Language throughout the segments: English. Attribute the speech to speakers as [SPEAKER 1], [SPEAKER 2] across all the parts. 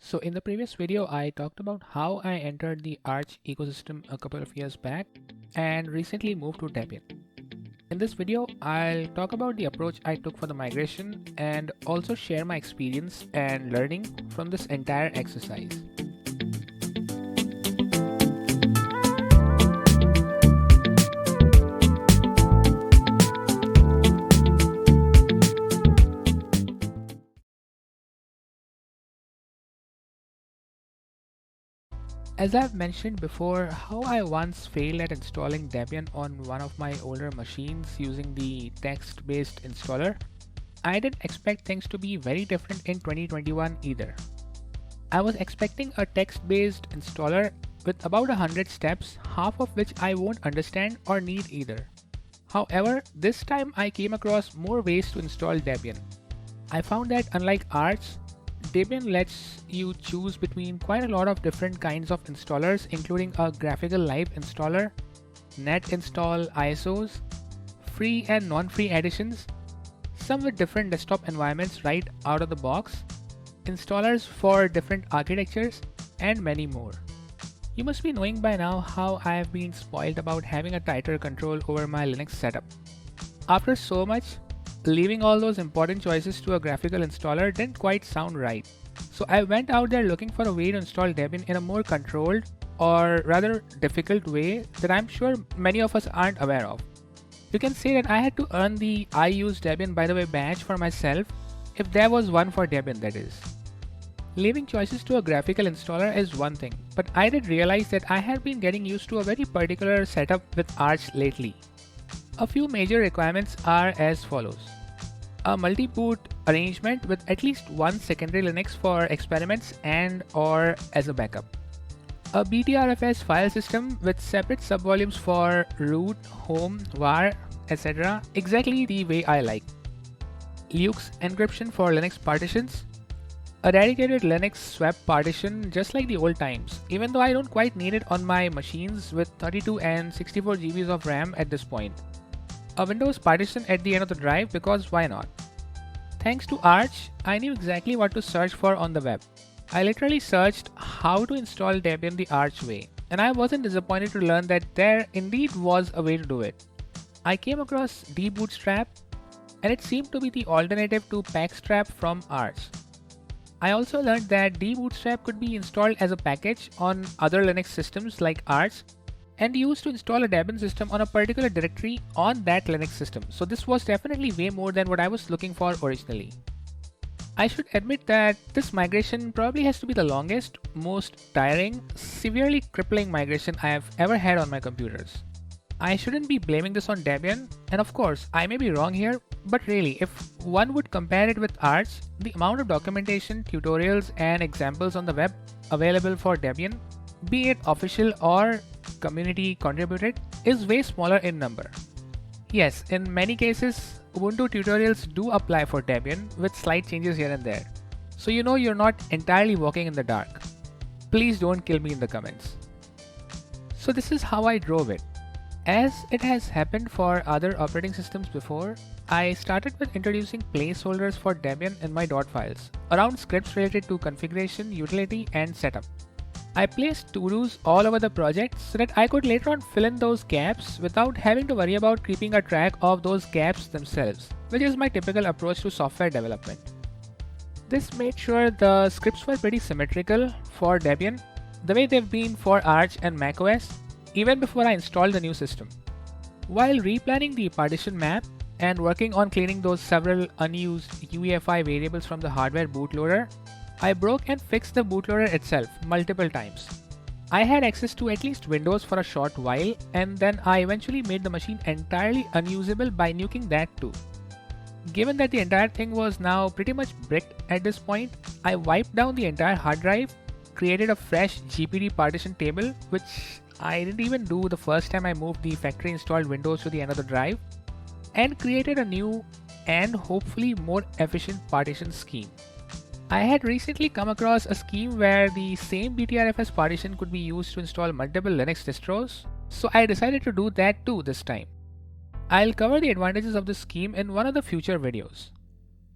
[SPEAKER 1] So in the previous video, I talked about how I entered the Arch ecosystem a couple of years back and recently moved to Debian. In this video, I'll talk about the approach I took for the migration and also share my experience and learning from this entire exercise. As I've mentioned before, how I once failed at installing Debian on one of my older machines using the text-based installer, I didn't expect things to be very different in 2021 either. I was expecting a text-based installer with about 100 steps, half of which I won't understand or need either. However, this time I came across more ways to install Debian. I found that unlike Arch, Debian lets you choose between quite a lot of different kinds of installers, including a graphical live installer, net install ISOs, free and non-free editions, some with different desktop environments right out of the box, installers for different architectures, and many more. You must be knowing by now how I have been spoiled about having a tighter control over my Linux setup. After so much, leaving all those important choices to a graphical installer didn't quite sound right. So I went out there looking for a way to install Debian in a more controlled or rather difficult way that I'm sure many of us aren't aware of. You can say that I had to earn the I use Debian by the way badge for myself, if there was one for Debian, that is. Leaving choices to a graphical installer is one thing, but I did realize that I had been getting used to a very particular setup with Arch lately. A few major requirements are as follows. A multi-boot arrangement with at least one secondary Linux for experiments and or as a backup. A BTRFS file system with separate subvolumes for root, home, var, etc. exactly the way I like. Lux encryption for Linux partitions. A dedicated Linux swap partition just like the old times, even though I don't quite need it on my machines with 32 and 64 GBs of RAM at this point. A Windows partition at the end of the drive because why not? Thanks to Arch, I knew exactly what to search for on the web. I literally searched how to install Debian the Arch way, and I wasn't disappointed to learn that there indeed was a way to do it. I came across debootstrap, and it seemed to be the alternative to packstrap from Arch. I also learned that debootstrap could be installed as a package on other Linux systems like Arch, and used to install a Debian system on a particular directory on that Linux system. So this was definitely way more than what I was looking for originally. I should admit that this migration probably has to be the longest, most tiring, severely crippling migration I have ever had on my computers. I shouldn't be blaming this on Debian, and of course I may be wrong here, but really if one would compare it with Arch, the amount of documentation, tutorials and examples on the web available for Debian, be it official or community contributed, is way smaller in number. Yes, in many cases, Ubuntu tutorials do apply for Debian with slight changes here and there. So you know you're not entirely walking in the dark. Please don't kill me in the comments. So this is how I drove it. As it has happened for other operating systems before, I started with introducing placeholders for Debian in my dot files around scripts related to configuration, utility and setup. I placed to-dos all over the project so that I could later on fill in those gaps without having to worry about keeping a track of those gaps themselves, which is my typical approach to software development. This made sure the scripts were pretty symmetrical for Debian, the way they've been for Arch and macOS, even before I installed the new system. While replanning the partition map and working on cleaning those several unused UEFI variables from the hardware bootloader, I broke and fixed the bootloader itself multiple times. I had access to at least Windows for a short while, and then I eventually made the machine entirely unusable by nuking that too. Given that the entire thing was now pretty much bricked at this point, I wiped down the entire hard drive, created a fresh GPD partition table, which I didn't even do the first time I moved the factory installed Windows to the end of the drive, and created a new and hopefully more efficient partition scheme. I had recently come across a scheme where the same BTRFS partition could be used to install multiple Linux distros, so I decided to do that too this time. I'll cover the advantages of this scheme in one of the future videos.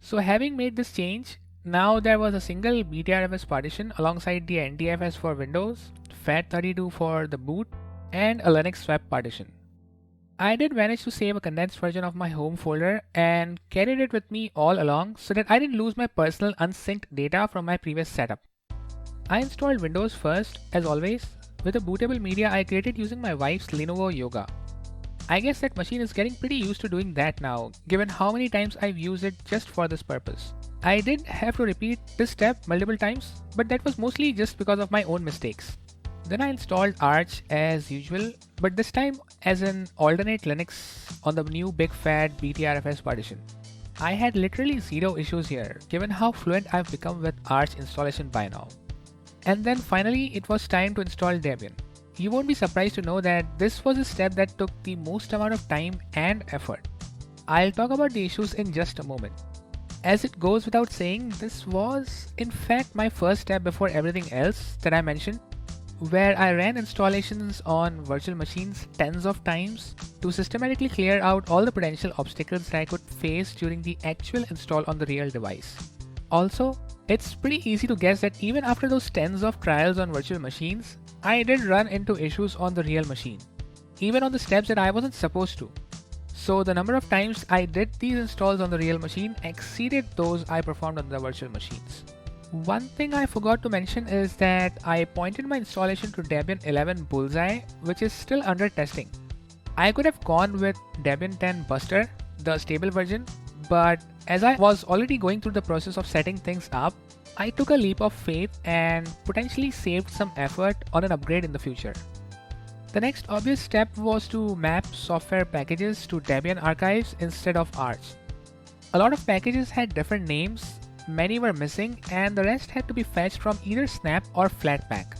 [SPEAKER 1] So having made this change, Now there was a single BTRFS partition alongside the NTFS for Windows, FAT32 for the boot, and a Linux swap partition. I did manage to save a condensed version of my home folder and carried it with me all along so that I didn't lose my personal unsynced data from my previous setup. I installed Windows first, as always, with a bootable media I created using my wife's Lenovo Yoga. I guess that machine is getting pretty used to doing that now, given how many times I've used it just for this purpose. I did have to repeat this step multiple times, but that was mostly just because of my own mistakes. Then I installed Arch as usual, but this time as an alternate Linux on the new big fat BTRFS partition. I had literally zero issues here, given how fluent I've become with Arch installation by now. And then finally, it was time to install Debian. You won't be surprised to know that this was a step that took the most amount of time and effort. I'll talk about the issues in just a moment. As it goes without saying, this was in fact my first step before everything else that I mentioned, where I ran installations on virtual machines tens of times to systematically clear out all the potential obstacles that I could face during the actual install on the real device. Also, it's pretty easy to guess that even after those tens of trials on virtual machines, I did run into issues on the real machine, even on the steps that I wasn't supposed to. So the number of times I did these installs on the real machine exceeded those I performed on the virtual machines. One thing I forgot to mention is that I pointed my installation to Debian 11 Bullseye, which is still under testing. I could have gone with Debian 10 Buster, the stable version, but as I was already going through the process of setting things up, I took a leap of faith and potentially saved some effort on an upgrade in the future. The next obvious step was to map software packages to Debian archives instead of Arch. A lot of packages had different names, many were missing, and the rest had to be fetched from either Snap or Flatpak.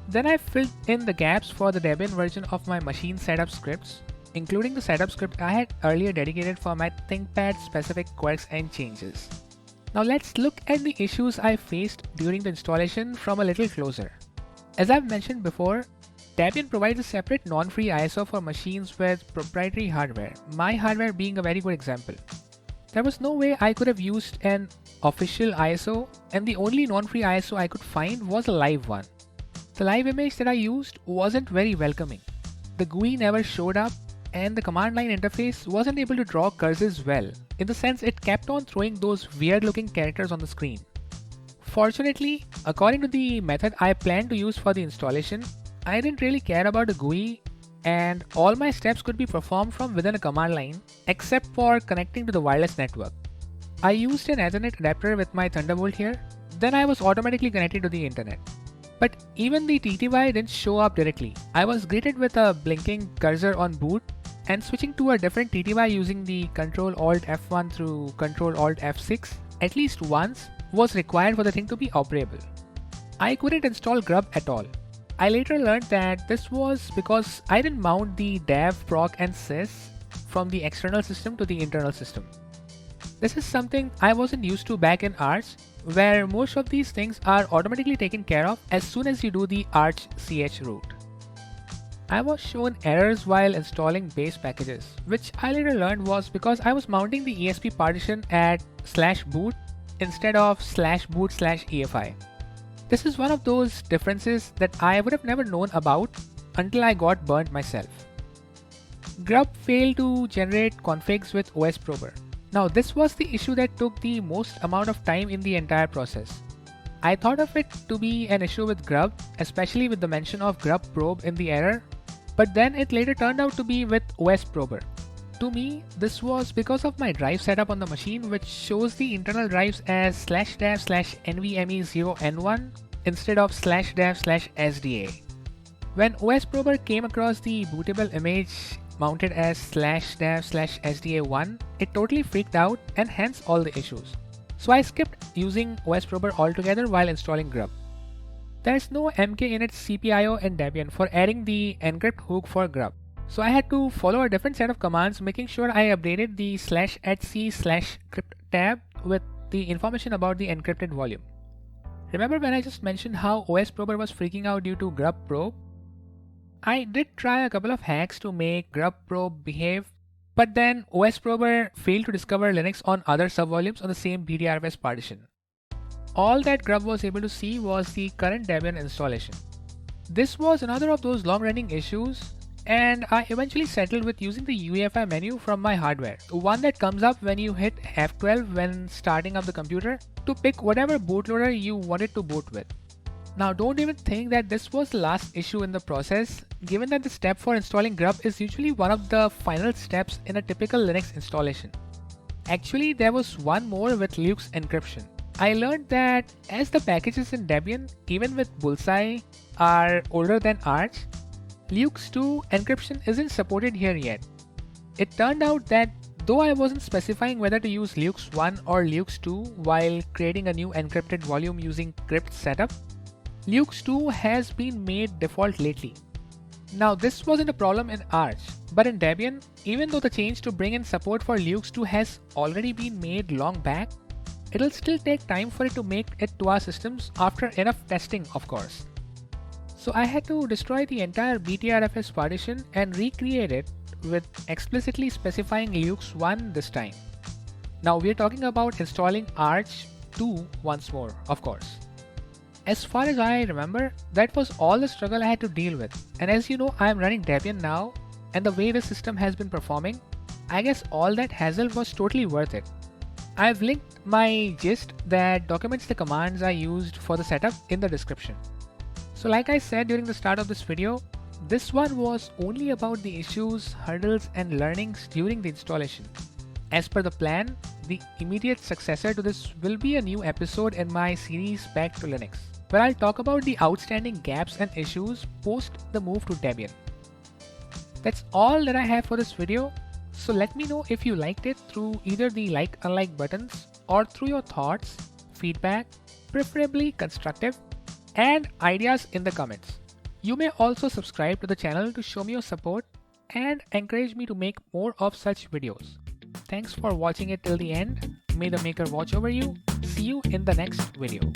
[SPEAKER 1] Then I filled in the gaps for the Debian version of my machine setup scripts, including the setup script I had earlier dedicated for my ThinkPad specific quirks and changes. Now let's look at the issues I faced during the installation from a little closer. As I've mentioned before, Debian provides a separate non-free ISO for machines with proprietary hardware, my hardware being a very good example. There was no way I could have used an official ISO, and the only non-free ISO I could find was a live one. The live image that I used wasn't very welcoming. The GUI never showed up, and the command line interface wasn't able to draw cursors well, in the sense it kept on throwing those weird looking characters on the screen. Fortunately, according to the method I planned to use for the installation, I didn't really care about the GUI, and all my steps could be performed from within a command line, except for connecting to the wireless network. I used an Ethernet adapter with my Thunderbolt here, then I was automatically connected to the internet. But even the TTY didn't show up directly. I was greeted with a blinking cursor on boot, and switching to a different TTY using the Ctrl-Alt F1 through Ctrl-Alt F6 at least once was required for the thing to be operable. I couldn't install grub at all. I later learned that this was because I didn't mount the dev, proc and sys from the external system to the internal system. This is something I wasn't used to back in Arch, where most of these things are automatically taken care of as soon as you do the Arch ch root. I was shown errors while installing base packages, which I later learned was because I was mounting the ESP partition at /boot instead of /boot/EFI. This is one of those differences that I would have never known about until I got burnt myself. Grub failed to generate configs with OS Prober. Now this was the issue that took the most amount of time in the entire process. I thought of it to be an issue with grub, especially with the mention of grub probe in the error, but then it later turned out to be with OS Prober. To me, this was because of my drive setup on the machine, which shows the internal drives as /dev/nvme0n1 instead of /dev/sda. When OS Prober came across the bootable image mounted as /dev/sda1, it totally freaked out and hence all the issues. So I skipped using OS Prober altogether while installing grub. There's no mkinit cpio in Debian for adding the encrypt hook for grub. So I had to follow a different set of commands, making sure I updated the /etc/crypt tab with the information about the encrypted volume. Remember when I just mentioned how OS Prober was freaking out due to grub probe? I did try a couple of hacks to make grub probe behave, but then OS Prober failed to discover Linux on other subvolumes on the same BTRFS partition. all that Grub was able to see was the current Debian installation. This was another of those long-running issues, and I eventually settled with using the UEFI menu from my hardware, one that comes up when you hit F12 when starting up the computer, to pick whatever bootloader you wanted to boot with. Now don't even think that this was the last issue in the process, given that the step for installing Grub is usually one of the final steps in a typical Linux installation. Actually, there was one more with Luke's encryption. I learned that as the packages in Debian, even with Bullseye, are older than Arch, Luke's 2 encryption isn't supported here yet. It turned out that though I wasn't specifying whether to use Luke's 1 or Luke's 2 while creating a new encrypted volume using crypt setup, Luke's 2 has been made default lately. Now this wasn't a problem in Arch, but in Debian, even though the change to bring in support for Luke's 2 has already been made long back, it'll still take time for it to make it to our systems after enough testing, of course. So I had to destroy the entire BTRFS partition and recreate it with explicitly specifying Luke's 1 this time. Now we're talking about installing Arch 2 once more, of course. As far as I remember, that was all the struggle I had to deal with. And as you know, I am running Debian now, and the way the system has been performing, I guess all that hassle was totally worth it. I've linked my gist that documents the commands I used for the setup in the description. So like I said during the start of this video, this one was only about the issues, hurdles and learnings during the installation. As per the plan, the immediate successor to this will be a new episode in my series Back to Linux, where I'll talk about the outstanding gaps and issues post the move to Debian. That's all that I have for this video. So let me know if you liked it through either the like/unlike buttons or through your thoughts, feedback, preferably constructive, and ideas in the comments. You may also subscribe to the channel to show me your support and encourage me to make more of such videos. Thanks for watching it till the end. May the Maker watch over you. See you in the next video.